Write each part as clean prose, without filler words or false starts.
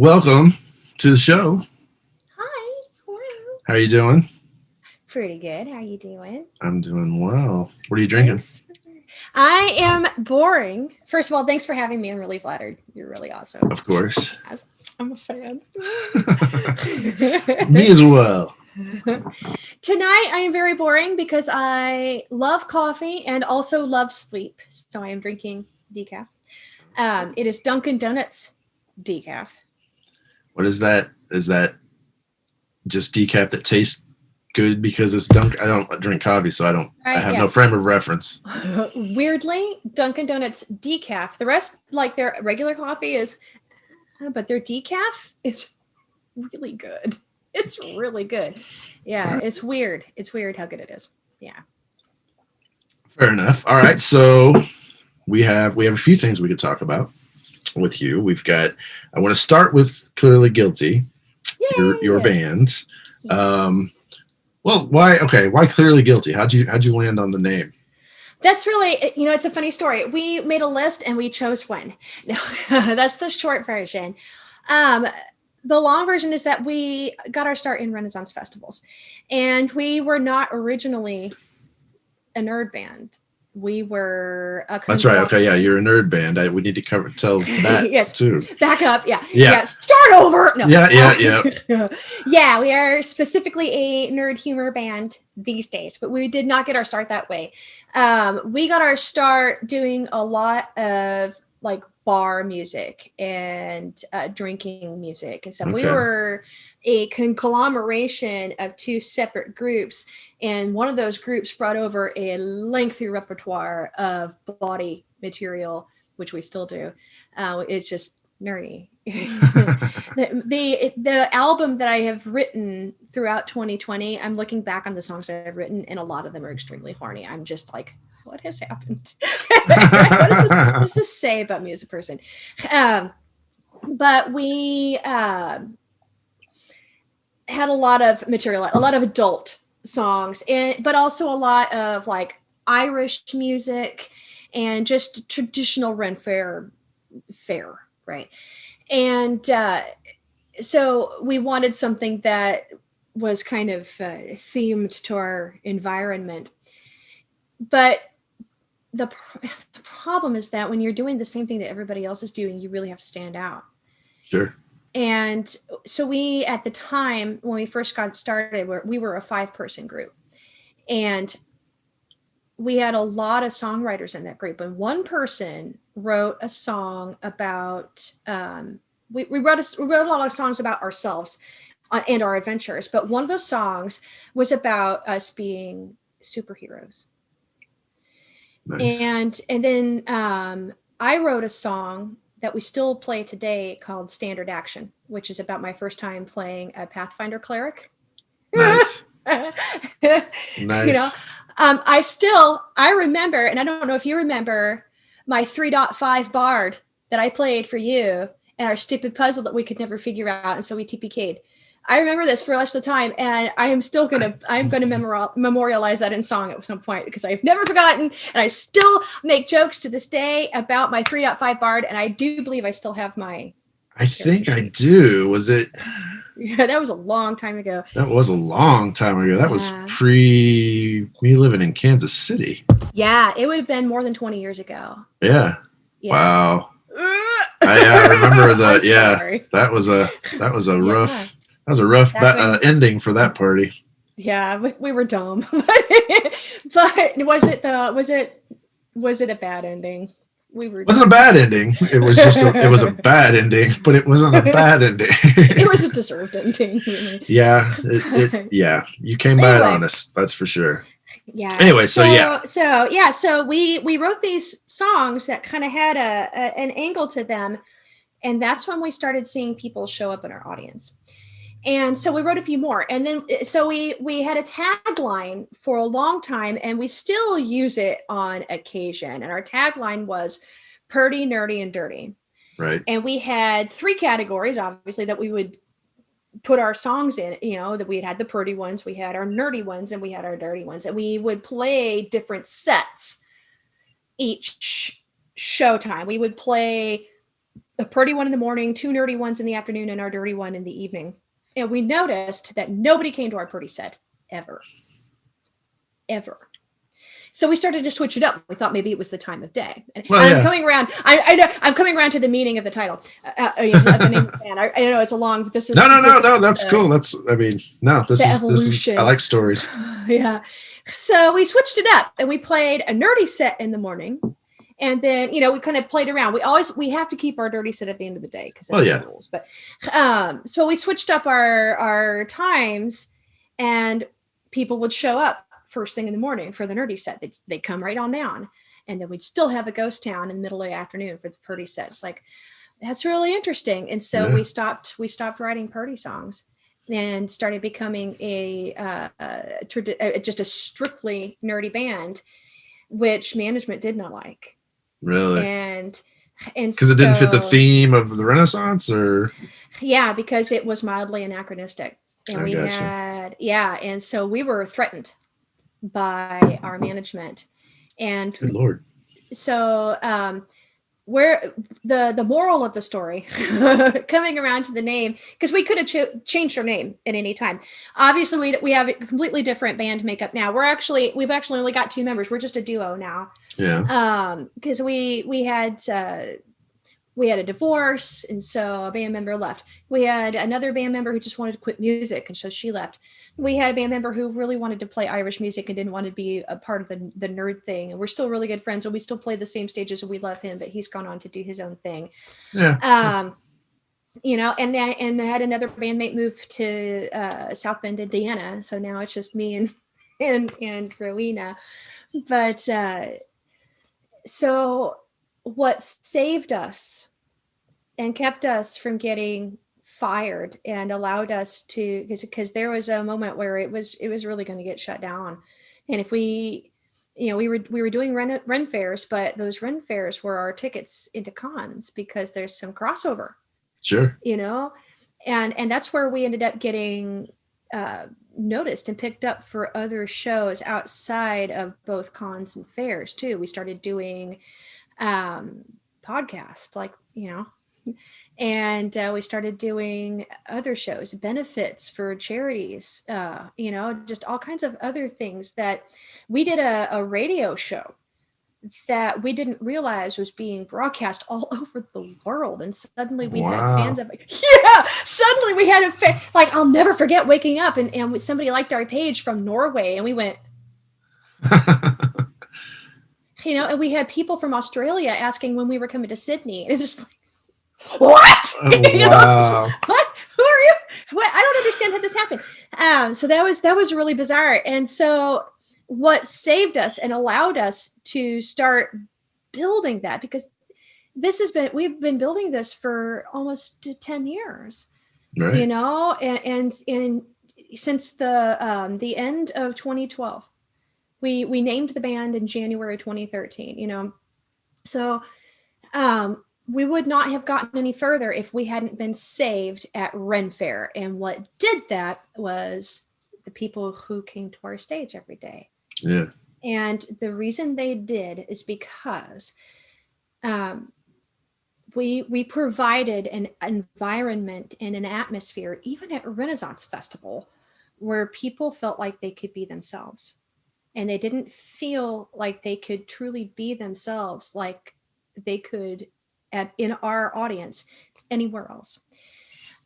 Welcome to the show. Hi. Hello. How are you doing? Pretty good. How you doing? I'm doing well. What are you drinking? Thanks. I am boring. First of all, thanks for having me. I'm really flattered. You're really awesome. Of course. I'm a fan. Me as well. Tonight, I am very boring because I love coffee and also love sleep. So I am drinking decaf. It is Dunkin' Donuts decaf. What is that? Is that just decaf that tastes good because it's dunk? I don't drink coffee, so I Right? have no Yeah. frame of reference. Weirdly, Dunkin' Donuts decaf. The rest, like their regular coffee, is, but their decaf is really good. It's really good. All Yeah, right. it's weird. It's weird how good it is. Yeah. Fair enough. All right. So we have a few things we could talk about with you. We've got. I want to start with Clearly Guilty, your Yay! band. Yeah. Um, well, why? Okay, why Clearly Guilty? How'd you land on the name? That's really, it's a funny story. We made a list and we chose one. No, that's the short version. Um, the long version is that we got our start in Renaissance festivals, and we were not originally a nerd band. We were a That's right. Okay, yeah, you're conglomerate. a nerd band. We need to tell that Yes, too. back up. Yeah, Yeah, yeah. Start over. No, yeah, yeah, yeah. yeah, we are specifically a nerd humor band these days, but we did not get our start that way. We got our start doing a lot of like bar music and drinking music and stuff. We Okay, were a conglomeration of two separate groups, and one of those groups brought over a lengthy repertoire of body material, which we still do. It's just nerdy. The album that I have written throughout 2020, I'm looking back on the songs I've written, and a lot of them are extremely horny. I'm just like, what has happened? What does this say about me as a person? Um, but we had a lot of material, a lot of adult songs, and but also a lot of like Irish music and just traditional Ren fare, right? And so we wanted something that was kind of themed to our environment. But the problem is that when you're doing the same thing that everybody else is doing, you really have to stand out. sure. And so we, at the time when we first got started, we were a 5-person group, and we had a lot of songwriters in that group. And one person wrote a song about we wrote a lot of songs about ourselves and our adventures. But one of those songs was about us being superheroes. Nice. And then I wrote a song that we still play today called Standard Action, which is about my first time playing a Pathfinder cleric. Nice. you know, Nice. I remember, and I don't know if you remember my 3.5 bard that I played for you and our stupid puzzle that we could never figure out, and so we TPK'd. I remember this for the rest of the time, and I'm gonna memorialize that in song at some point because I've never forgotten, and I still make jokes to this day about my 3.5 bard, and I do believe I still have my I character think I sheet. do. Was it? Yeah, that was a long time ago. That was a long time ago. That was Yeah, pre me living in Kansas City. yeah, it would have been more than 20 years ago. Yeah. Yeah. Wow. I remember the I'm yeah. sorry. That was a Yeah, rough back when, ending for that party. yeah, we were dumb. But was it a bad ending? We were It wasn't a dumb. bad ending. It was a bad ending, but it wasn't a bad ending. It was a deserved ending, really. Yeah, But yeah, you came by it anyway, honest, that's for sure. yeah. Anyway, so yeah. So we wrote these songs that kind of had an angle to them, and that's when we started seeing people show up in our audience. And so we wrote a few more, and then so we had a tagline for a long time, and we still use it on occasion, and our tagline was Purdy, nerdy, and dirty. Right. And we had 3 categories, obviously, that we would put our songs in. That we had the Purdy ones, we had our nerdy ones, and we had our dirty ones, and we would play different sets each showtime. We would play a Purdy one in the morning, 2 nerdy ones in the afternoon, and our dirty one in the evening. And we noticed that nobody came to our Purdy set ever. Ever. So we started to switch it up. We thought maybe it was the time of day. And I'm coming around. I know I'm coming around to the meaning of the title. The name of the band. I know it's a long. This is no. That's cool. This is. I like stories. Yeah. So we switched it up and we played a nerdy set in the morning, and then we kind of played around. We have to keep our dirty set at the end of the day because that's the rules. But so we switched up our times, and people would show up first thing in the morning for the nerdy set. They'd come right on down, and then we'd still have a ghost town in the middle of the afternoon for the Purdy set. It's like, that's really interesting. And so we stopped writing Purdy songs and started becoming just a strictly nerdy band, which management did not like. Really? And because it didn't fit the theme of the Renaissance, or because it was mildly anachronistic. And and so we were threatened by our management. And good Lord. So where the moral of the story, coming around to the name, because we could have changed our name at any time. Obviously, we have a completely different band makeup now. We've actually only got 2 members. We're just a duo now. Yeah. Because we had a divorce, and so a band member left. We had another band member who just wanted to quit music, and so she left. We had a band member who really wanted to play Irish music and didn't want to be a part of the nerd thing. And we're still really good friends, and we still play the same stages, and we love him, but he's gone on to do his own thing. Yeah. And I had another bandmate move to South Bend, Indiana. So now it's just me and Rowena. But so what saved us and kept us from getting fired and allowed us to, because there was a moment where it was really going to get shut down. And if we were doing Ren fairs, but those Ren fairs were our tickets into cons because there's some crossover. Sure. And that's where we ended up getting noticed and picked up for other shows outside of both cons and fairs too. We started doing podcasts, and we started doing other shows, benefits for charities, just all kinds of other things. That we did a radio show that we didn't realize was being broadcast all over the world. And suddenly we had fans of suddenly we had a fan. Like, I'll never forget waking up and somebody liked our page from Norway, and we went, and we had people from Australia asking when we were coming to Sydney. And it's just like, what? Oh, wow. What? Who are you? What? I don't understand how this happened. So that was really bizarre. And so what saved us and allowed us to start building that, because we've been building this for almost 10 years, right. and since the end of 2012. We named the band in January 2013, so we would not have gotten any further if we hadn't been saved at Ren Fair. And what did that was the people who came to our stage every day. Yeah. And the reason they did is because we provided an environment and an atmosphere, even at Renaissance Festival, where people felt like they could be themselves. And they didn't feel like they could truly be themselves like they could in our audience anywhere else.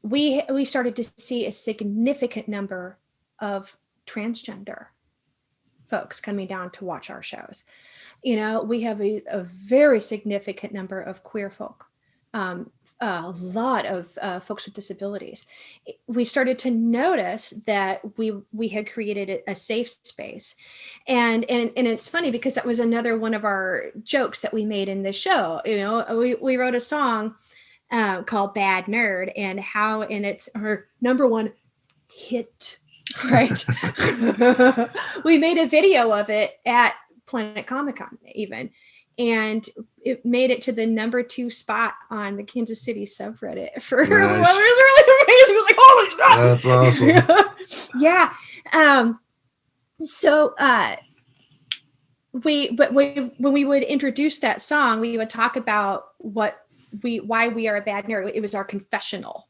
We started to see a significant number of transgender folks coming down to watch our shows. We have a very significant number of queer folk, a lot of folks with disabilities. We started to notice that we had created a safe space, and it's funny because that was another one of our jokes that we made in the show. We wrote a song called "Bad Nerd," and it's our number one hit. Right. We made a video of it at Planet Comic-Con even, and it made it to the number 2 spot on the Kansas City subreddit for nice. It was really amazing. It was like, holy stuff. That's awesome. Yeah. So when we would introduce that song, we would talk about what why we are a bad nerd. It was our confessional,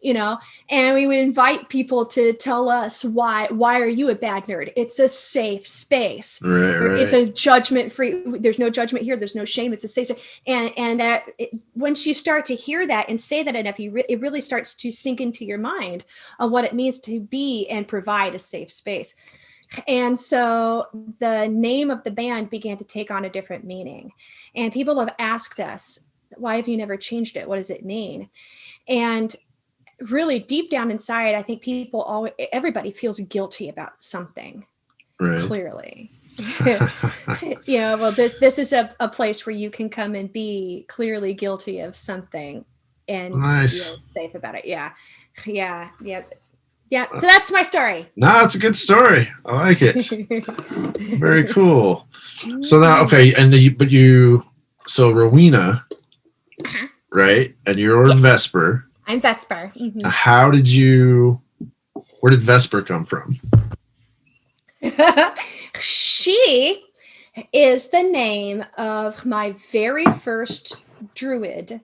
and we would invite people to tell us why are you a bad nerd. It's a safe space. Right. It's a judgment free. There's no judgment here. There's no shame. It's a safe space. And that once you start to hear that and say that enough, it really starts to sink into your mind of what it means to be and provide a safe space. And so the name of the band began to take on a different meaning, and people have asked us, why have you never changed it? What does it mean? And really deep down inside, I think everybody feels guilty about something. Right. Clearly. Well, this is a place where you can come and be clearly guilty of something and nice. feel safe about it. Yeah. So that's my story. No, it's a good story. I like it. Very cool. So now, okay, so Rowena, right? And you're Vesper. I'm Vesper. Mm-hmm. Where did Vesper come from? She is the name of my very first druid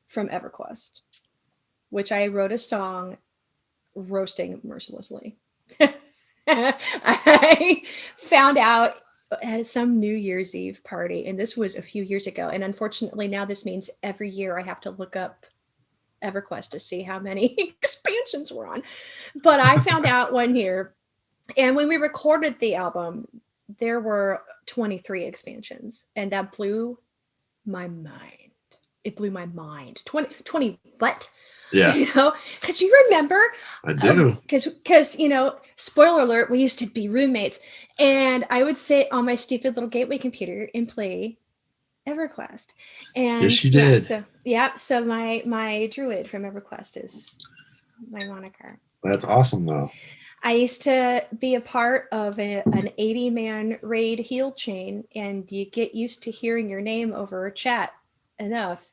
from EverQuest, which I wrote a song roasting mercilessly. I found out at some New Year's Eve party, and this was a few years ago. And unfortunately, now this means every year I have to look up EverQuest to see how many expansions we're on. But I found out one year, and when we recorded the album, there were 23 expansions, and that blew my mind. It blew my mind. 20 what? Yeah. Because you remember? I do. Because, spoiler alert, we used to be roommates, and I would sit on my stupid little gateway computer and play EverQuest. And yes, you did. So my druid from EverQuest is my moniker. That's awesome, though. I used to be a part of an 80-man raid heal chain, and you get used to hearing your name over chat enough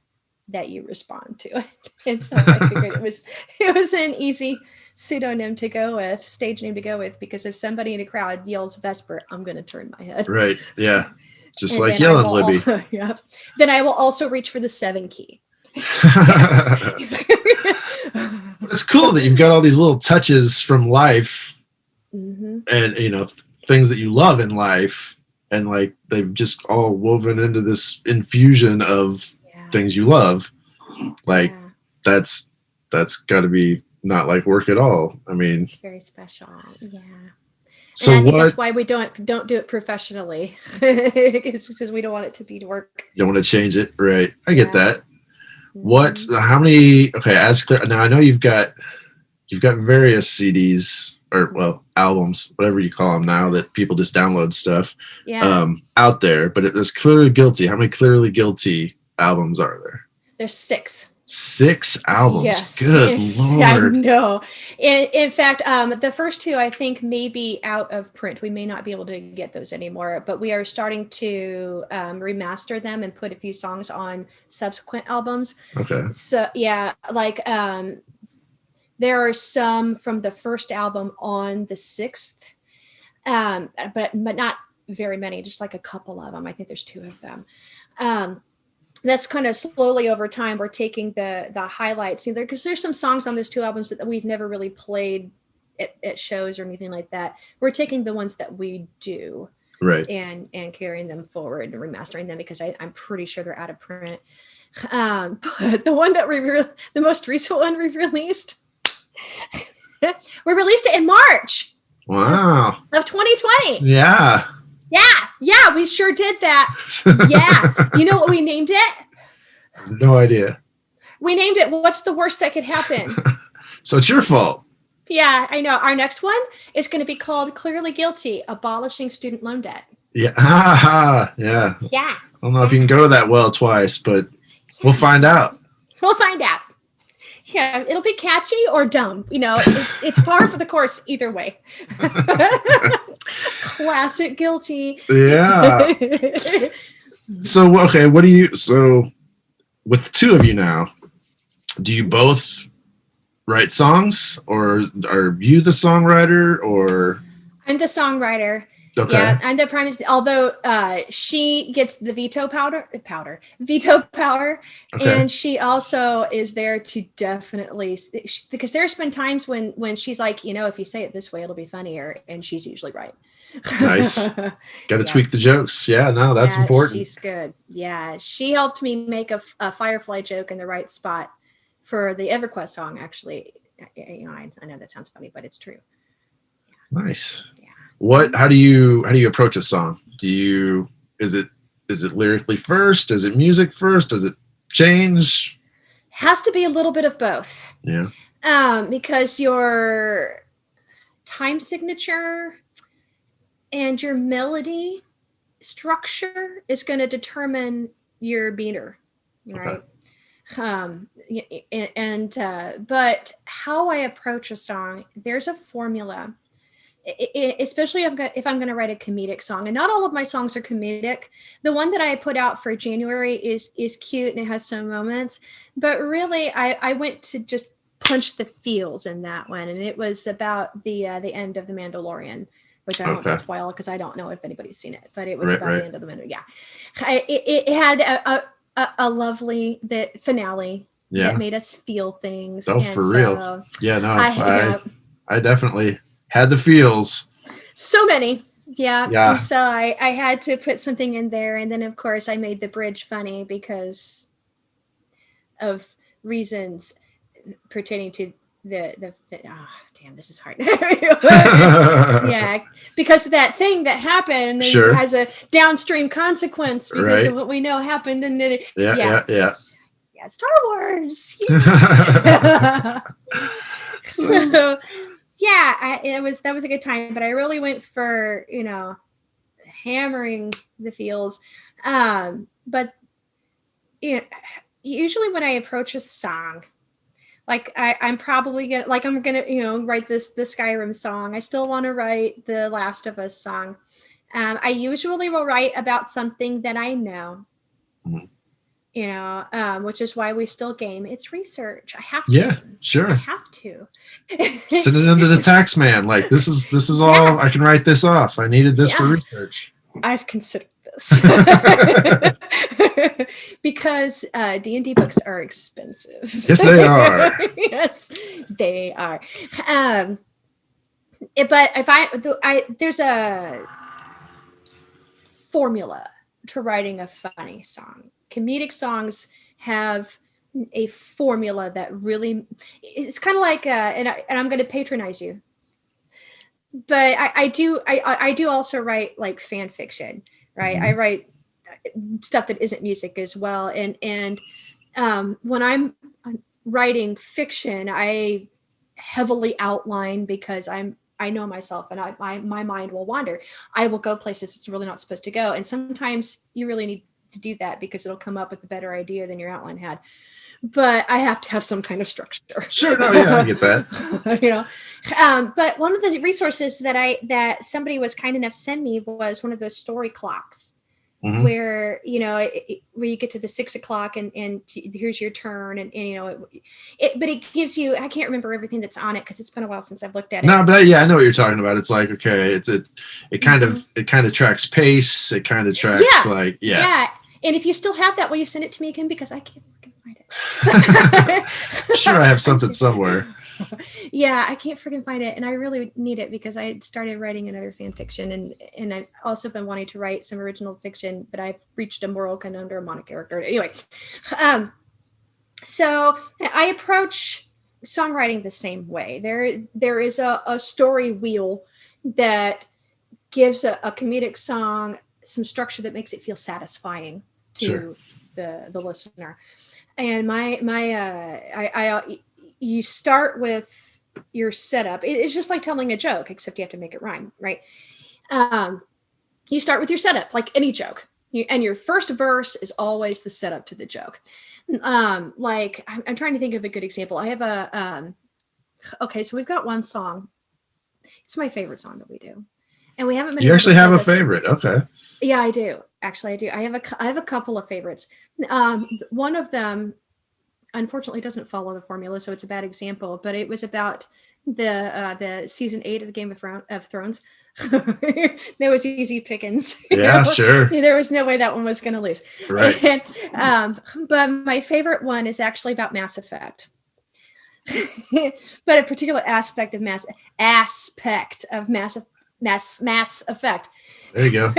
that you respond to it. And so I figured it was an easy pseudonym to go with, stage name to go with, because if somebody in a crowd yells Vesper, I'm going to turn my head. Right. Yeah. Just like yelling, Libby. Yeah. Then I will also reach for the 7 key. It's cool that you've got all these little touches from life, mm-hmm. and things that you love in life, and like they've just all woven into this infusion of things you love. Like that's got to be not like work at all. I mean, it's very special. Yeah. So and I think that's why we don't do it professionally. It's because we don't want it to be work. You don't want to change it, right? I get that. How many? Okay, now I know you've got various CDs or albums, whatever you call them now, that people just download stuff out there. But it's Clearly Guilty. How many Clearly Guilty albums are there? There's 6. 6 albums. Yes. Good Lord. I know. In fact, the first 2 I think may be out of print. We may not be able to get those anymore, but we are starting to remaster them and put a few songs on subsequent albums. Okay. So there are some from the first album on the 6th, but not very many, just like a couple of them. I think there's 2 of them. That's kind of slowly over time. We're taking the highlights because there's some songs on those 2 albums that we've never really played at shows or anything like that. We're taking the ones that we do, right, and carrying them forward and remastering them because I'm pretty sure they're out of print. But the one that the most recent one we released, we released it in March. Wow. Of 2020. Yeah. Yeah, we sure did that. Yeah. You know what we named it? No idea. We named it What's the Worst That Could Happen? So it's your fault. Yeah, I know. Our next one is going to be called Clearly Guilty, Abolishing Student Loan Debt. Yeah. Yeah. Yeah. I don't know if you can go that well twice, but we'll find out. We'll find out. Yeah, it'll be catchy or dumb. It's par for the course either way. Classic Guilty. Yeah. So, okay, so with the 2 of you now, do you both write songs, or are you the songwriter, or? I'm the songwriter. Okay. Yeah, and the prime is, although she gets the veto power, Okay. and she also is there to definitely, because there's been times when she's like, if you say it this way, it'll be funnier, and she's usually right. Nice. Got to Yeah, tweak the jokes. Yeah, no, that's yeah, important. she's good. Yeah, she helped me make a Firefly joke in the right spot for the EverQuest song. Actually, I know that sounds funny, but it's true. Nice. Yeah. How do you approach a song? Is it lyrically first? Is it music first? Does it change? Has to be a little bit of both. Yeah. Because your time signature and your melody structure is going to determine your meter, right? Okay. But how I approach a song, there's a formula. Especially if I'm going to write a comedic song, and not all of my songs are comedic. The one that I put out for January is cute and it has some moments, but really I went to just punch the feels in that one, and it was about the end of The Mandalorian, which I won't spoil because I don't know if anybody's seen it, but it was about the end of the Mandalorian. Yeah, it had a lovely finale that made us feel things. Oh, and for real? Yeah, no, I definitely had the feels. So many. Yeah. Yeah. And so I had to put something in there. And then, of course, I made the bridge funny because of reasons pertaining to damn, this is hard. Yeah. Because of that thing that happened, and it has a downstream consequence because of what we know happened. And then yeah. Star Wars. So yeah, that was a good time, but I really went for, hammering the feels. But usually when I approach a song, like I'm probably gonna write the Skyrim song. I still want to write the Last of Us song. I usually will write about something that I know. Which is why we still game. It's research. I have to. Yeah, sure. I have to. Send it into the tax man. Like, this is all, I can write this off. I needed this for research. I've considered this. Because D&D books are expensive. Yes, they are. Yes, they are. But if there's a formula to writing a funny song. Comedic songs have a formula that really, it's kind of like and I'm going to patronize you, but I do also write like fan fiction, right? I write stuff that isn't music as well, and when I'm writing fiction, I heavily outline because I know myself, and my mind will wander. I will go places it's really not supposed to go, and sometimes you really need to do that because it'll come up with a better idea than your outline had. But I have to have some kind of structure. Sure, no, yeah, I get that. But one of the resources that somebody was kind enough to send me was one of those story clocks, where where you get to the 6 o'clock and here's your turn, and but it gives you, I can't remember everything that's on it because it's been a while since I've looked at it. No, but I know what you're talking about. It's like, okay, it kind of tracks pace. It kind of tracks yeah. And if you still have that, will you send it to me again, because I can't freaking find it. I'm sure I have something somewhere. Yeah, I can't freaking find it, and I really need it because I started writing another fan fiction, and I've also been wanting to write some original fiction, but I've reached a moral conundrum on a character. Anyway, so I approach songwriting the same way. There is a story wheel that gives a comedic song some structure that makes it feel satisfying to the listener. And you start with your setup. It's just like telling a joke, except you have to make it rhyme, right? You start with your setup, like any joke. And your first verse is always the setup to the joke. Like, I'm trying to think of a good example. I have okay, so we've got one song. It's my favorite song that we do. And we haven't been. You actually have a favorite, okay? Yeah, I do. Actually, I do. I have a couple of favorites. One of them, unfortunately, doesn't follow the formula, so it's a bad example. But it was about the season 8 of the Game of Thrones. There was easy pickings. Yeah, sure. There was no way that one was going to lose. Right. And, but my favorite one is actually about Mass Effect. But a particular aspect of Mass Effect. There you go.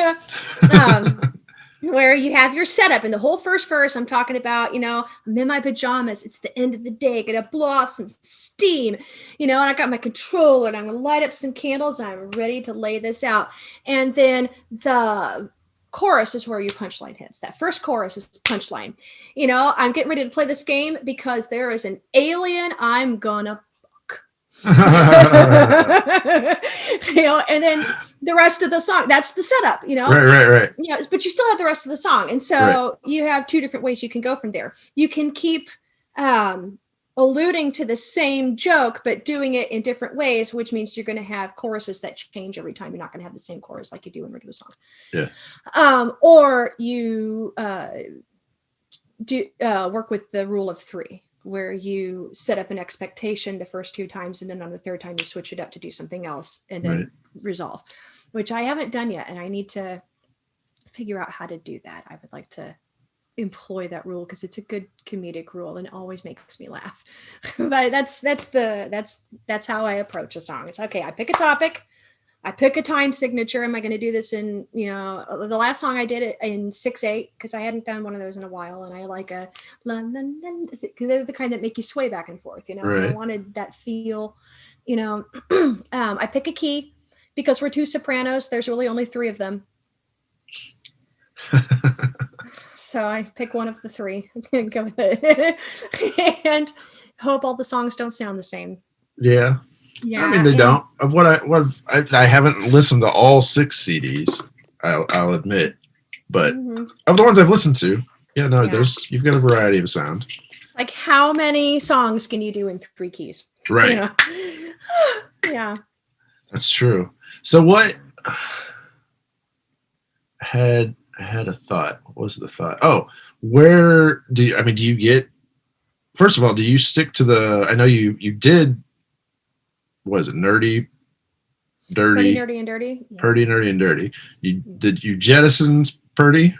Where you have your setup in the whole first verse. I'm talking about, I'm in my pajamas. It's the end of the day. Gonna blow off some steam, and I got my controller and I'm gonna light up some candles and I'm ready to lay this out. And then the chorus is where your punchline hits. That first chorus is punchline. I'm getting ready to play this game because there is an alien I'm gonna and then the rest of the song, that's the setup, right. But you still have the rest of the song. And so you have two different ways you can go from there. You can keep alluding to the same joke, but doing it in different ways, which means you're going to have choruses that change every time. You're not going to have the same chorus like you do in regular songs. Yeah. Or you do work with the rule of 3, where you set up an expectation the first 2 times, and then on the 3rd time you switch it up to do something else and then resolve, which I haven't done yet. And I need to figure out how to do that. I would like to employ that rule because it's a good comedic rule and it always makes me laugh. But that's how I approach a song. It's okay. I pick a topic. I pick a time signature. Am I going to do this in, the last song I did it in 6/8 because I hadn't done one of those in a while. And I like a, because they're the kind that make you sway back and forth, Right. I wanted that feel, I pick a key because we're 2 sopranos. There's really only 3 of them. So I pick one of the 3 and go with it and hope all the songs don't sound the same. Yeah. Yeah, I mean, they don't. I haven't listened to all 6 CDs. I'll admit, but of the ones I've listened to, you've got a variety of sound. Like, how many songs can you do in 3 keys? Right. Yeah. That's true. So what? I had a thought. What was the thought? Oh, where do you get? First of all, do you stick to the? I know you did. What is it? Nerdy, dirty, Nerdy and dirty. Yeah. Purdy, nerdy, and dirty. You jettison Purdy?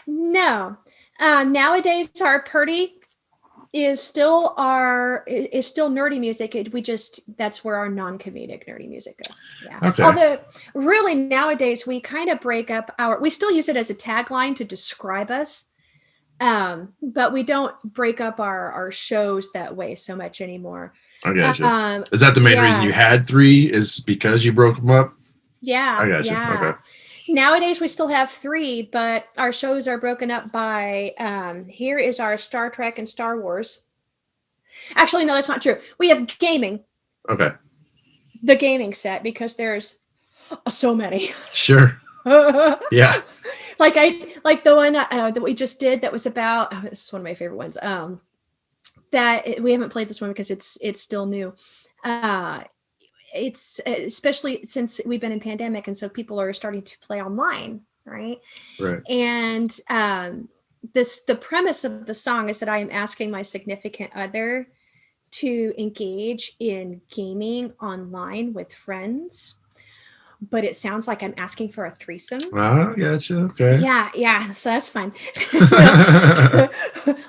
No. Nowadays, our Purdy is still nerdy music. That's where our non-comedic nerdy music goes. Yeah. Okay. Although, really, nowadays we kind of break up we still use it as a tagline to describe us. But we don't break up our shows that way so much anymore. I gotcha. Is that the main reason you had 3? Is because you broke them up? Yeah. I gotcha. Yeah. Okay. Nowadays we still have 3, but our shows are broken up by here is our Star Trek and Star Wars. Actually, no, that's not true. We have gaming. Okay. The gaming set, because there's so many. Sure. Yeah. Like the one that we just did that was about. Oh, this is one of my favorite ones. That we haven't played this one because it's still new. It's especially since we've been in pandemic, and so people are starting to play online, right? Right. And the premise of the song is that I am asking my significant other to engage in gaming online with friends, but it sounds like I'm asking for a threesome. Oh, gotcha. Okay. Yeah. So that's fun.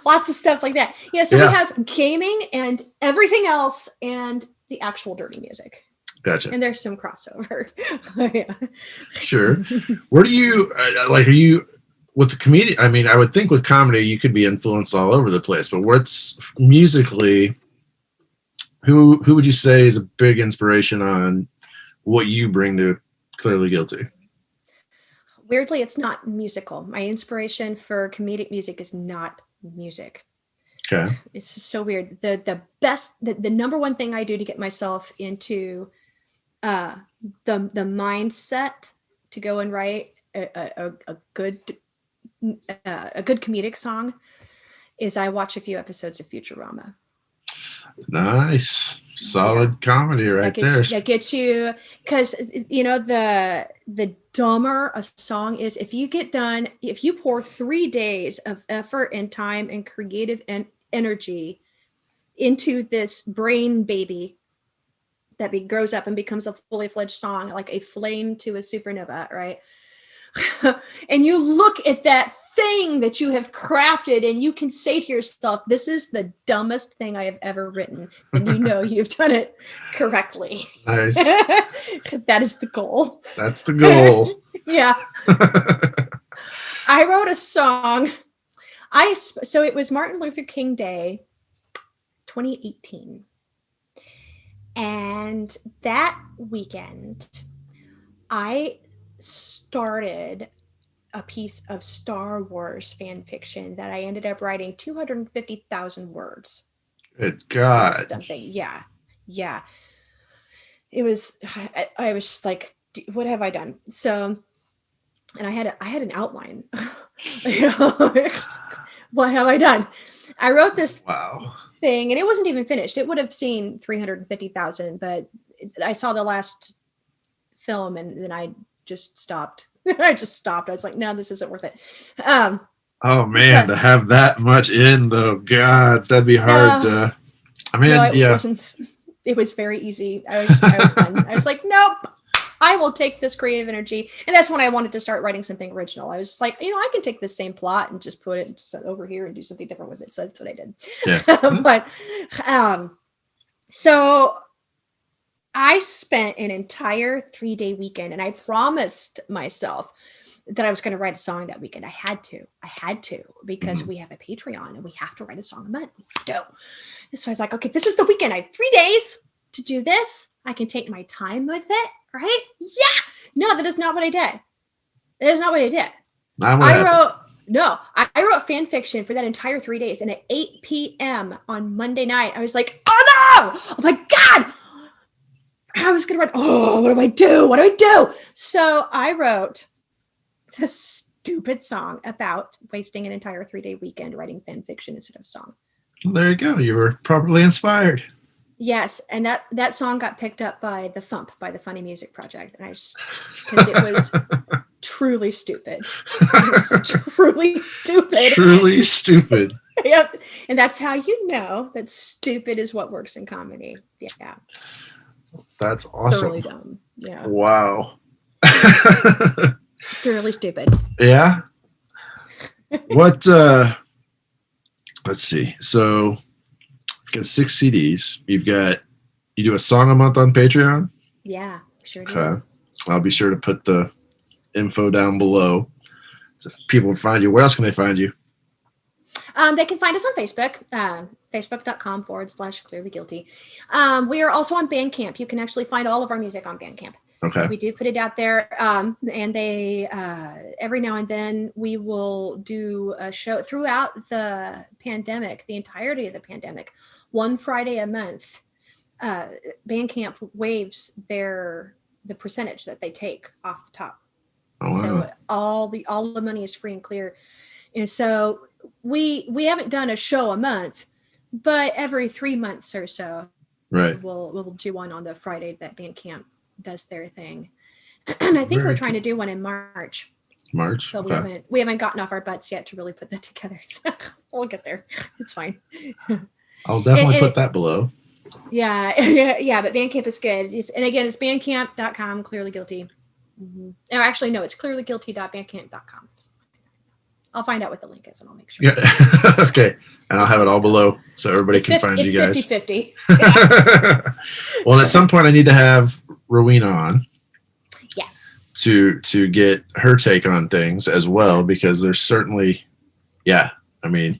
Lots of stuff like that. Yeah. So we have gaming and everything else, and the actual dirty music. Gotcha. And there's some crossover. Yeah. Sure. Where do you are you with the comedian? I mean, I would think with comedy you could be influenced all over the place, but what's musically? Who would you say is a big inspiration on what you bring to Clearly Guilty? Weirdly, it's not musical. My inspiration for comedic music is not music. Okay. It's just so weird. The number one thing I do to get myself into the mindset to go and write a good comedic song is I watch a few episodes of Futurama. Nice. Solid comedy right there. That gets you, because the dumber a song is, if you pour 3 days of effort and time and creative energy into this brain baby, grows up and becomes a fully fledged song, like a flame to a supernova, right? And you look at that thing that you have crafted and you can say to yourself, this is the dumbest thing I have ever written. Then you know you've done it correctly. Nice. That is the goal. That's the goal. Yeah. I wrote a song. So it was Martin Luther King Day, 2018. And that weekend, I started a piece of Star Wars fan fiction that I ended up writing 250,000 words. Good God. Yeah. Yeah. It was, I was like, what have I done? So, and I had an outline. What have I done? I wrote this thing and it wasn't even finished. It would have seen 350,000, but I saw the last film and then I just stopped. I was like, no, this isn't worth it. Oh man, to have that much in though, God, that'd be hard to. I mean, it was very easy. I was done. I was like, nope. I will take this creative energy. And that's when I wanted to start writing something original. I was like, I can take the same plot and just put it over here and do something different with it. So that's what I did. Yeah. But so I spent an entire 3-day weekend and I promised myself that I was going to write a song that weekend. I had to because we have a Patreon and we have to write a song a month. We have to. And so I was like, okay, this is the weekend. I have 3 days to do this. I can take my time with it. Right? Yeah. No, that is not what I did. That is not what I did. I wrote fan fiction for that entire 3 days. And at 8 p.m. on Monday night, I was like, oh no! Oh my God! I was going to write, what do I do? What do I do? So I wrote this stupid song about wasting an entire 3-day weekend writing fan fiction instead of song. Well, there you go. You were properly inspired. Yes, and that song got picked up by the FUMP, by the Funny Music Project, and because it was truly stupid. It was truly stupid. Truly stupid. Yep, and that's how you know that stupid is what works in comedy. Yeah. That's awesome. Totally dumb. Yeah. Wow. Thoroughly stupid. Yeah. What? Let's see. So. Got 6 CDs. You do a song a month on Patreon? Yeah, sure do. Okay. I'll be sure to put the info down below. So if people find you, where else can they find you? They can find us on Facebook, facebook.com/clearlyguilty. We are also on Bandcamp. You can actually find all of our music on Bandcamp. Okay. We do put it out there. And they, every now and then we will do a show throughout the pandemic, the entirety of the pandemic, one Friday a month. Bandcamp waives the percentage that they take off the top. Oh, wow. So all the money is free and clear. And so we haven't done a show a month, but every 3 months or so, right, we'll do one on the Friday that Bandcamp does their thing. And I think we're trying to do one in March. But okay. we haven't gotten off our butts yet to really put that together. So we'll get there. It's fine. I'll definitely put that below. Yeah, but Bandcamp is good. And again, it's bandcamp.com, Clearly Guilty. Mm-hmm. Or actually, no, it's clearlyguilty.bandcamp.com. I'll find out what the link is and I'll make sure. Yeah. Okay. And I'll have it all below so everybody can find you guys. It's 50-50. Yeah. Well, at some point I need to have Rowena on. Yes. To get her take on things as well, because there's certainly, I mean,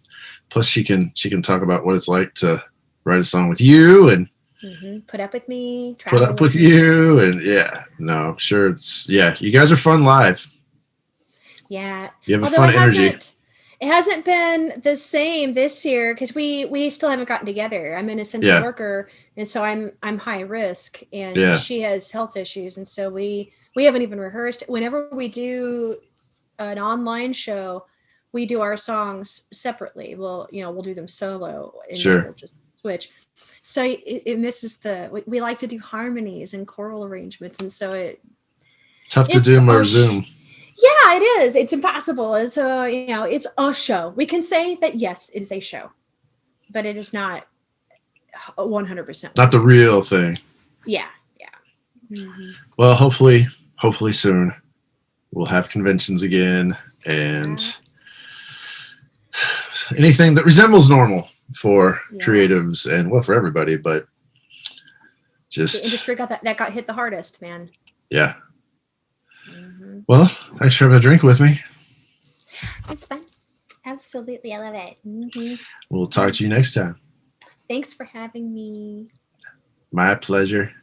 plus she can talk about what it's like to write a song with you and put up with me, put up with you, and I'm sure it's you guys are fun live. Yeah. You have a fun energy. It hasn't been the same this year because we still haven't gotten together. I'm an essential worker, and so I'm high risk, and she has health issues, and so we haven't even rehearsed. Whenever we do an online show, we do our songs separately. We'll do them solo, and we'll just switch. So it misses we like to do harmonies and choral arrangements, and so it's tough to do over Zoom. Yeah, it is. It's impossible. And so, it's a show. We can say that, yes, it is a show, but it is not 100%. Not the real thing. Yeah. Mm-hmm. Well, hopefully soon we'll have conventions again and anything that resembles normal for creatives and well for everybody, but just the industry got hit the hardest, man. Yeah. Mm-hmm. Well, thanks for having a drink with me. It's fun. Absolutely, I love it. Mm-hmm. We'll talk to you next time. Thanks for having me. My pleasure.